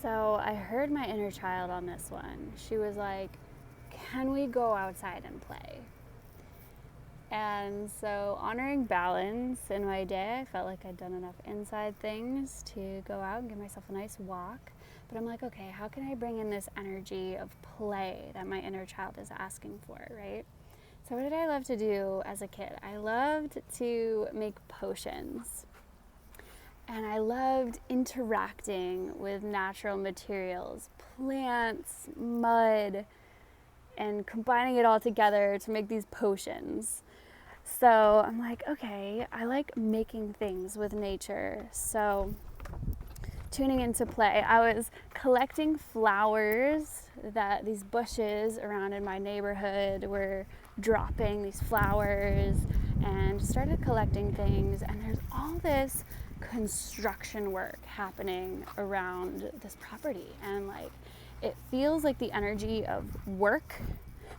So I heard my inner child on this one. She was like, can we go outside and play? And so, honoring balance in my day, I felt like I'd done enough inside things to go out and give myself a nice walk. But I'm like, okay, how can I bring in this energy of play that my inner child is asking for, right? So, what did I love to do as a kid? I loved to make potions. And I loved interacting with natural materials, plants, mud, and combining it all together to make these potions. So I'm like, okay, I like making things with nature. So tuning into play, I was collecting flowers that these bushes around in my neighborhood were dropping these flowers, and started collecting things. And there's all this construction work happening around this property, and like it feels like the energy of work,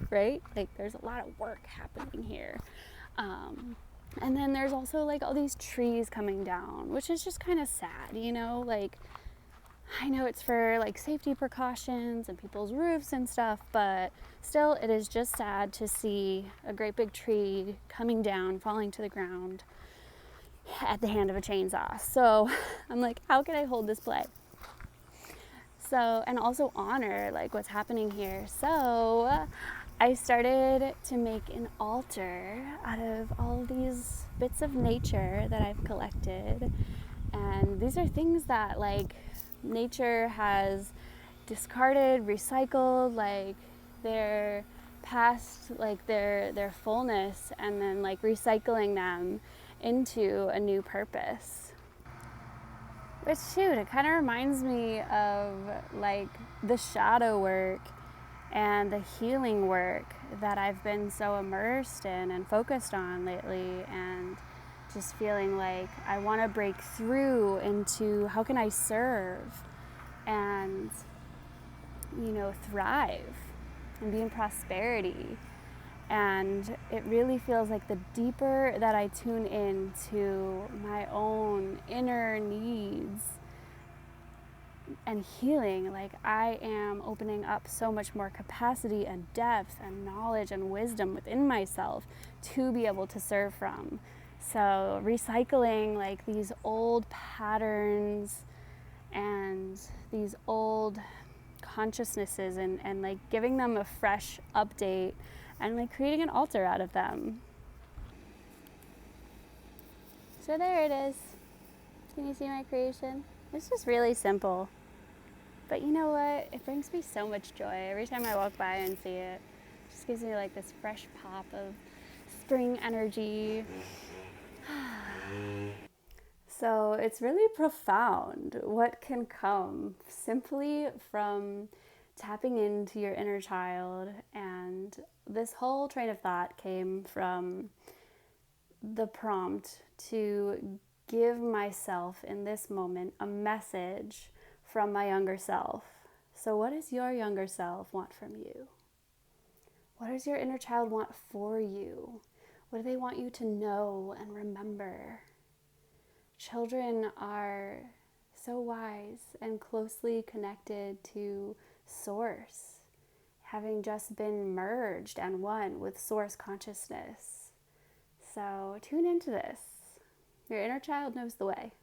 right? Like there's a lot of work happening here. And then there's also like all these trees coming down, which is just kind of sad, you know? Like, I know it's for like safety precautions and people's roofs and stuff, but still, it is just sad to see a great big tree coming down, falling to the ground at the hand of a chainsaw. So I'm like, how can I hold this play? So, and also honor like what's happening here. So I started to make an altar out of all these bits of nature that I've collected. And these are things that like nature has discarded, recycled, like they're past like their fullness, and then like recycling them into a new purpose. Which, shoot, it kind of reminds me of like the shadow work and the healing work that I've been so immersed in and focused on lately, and just feeling like I want to break through into how can I serve and, you know, thrive and be in prosperity. And it really feels like the deeper that I tune into my own inner needs and healing, like I am opening up so much more capacity and depth and knowledge and wisdom within myself to be able to serve from. So recycling like these old patterns and these old consciousnesses, and like giving them a fresh update and like creating an altar out of them. So there it is. Can you see my creation? It's just really simple. But you know what? It brings me so much joy every time I walk by and see it. It just gives me like this fresh pop of spring energy. So it's really profound what can come simply from tapping into your inner child. And this whole train of thought came from the prompt to give myself in this moment a message from my younger self. So what does your younger self want from you? What does your inner child want for you? What do they want you to know and remember? Children are so wise and closely connected to Source, having just been merged and one with Source consciousness. So tune into this. Your inner child knows the way.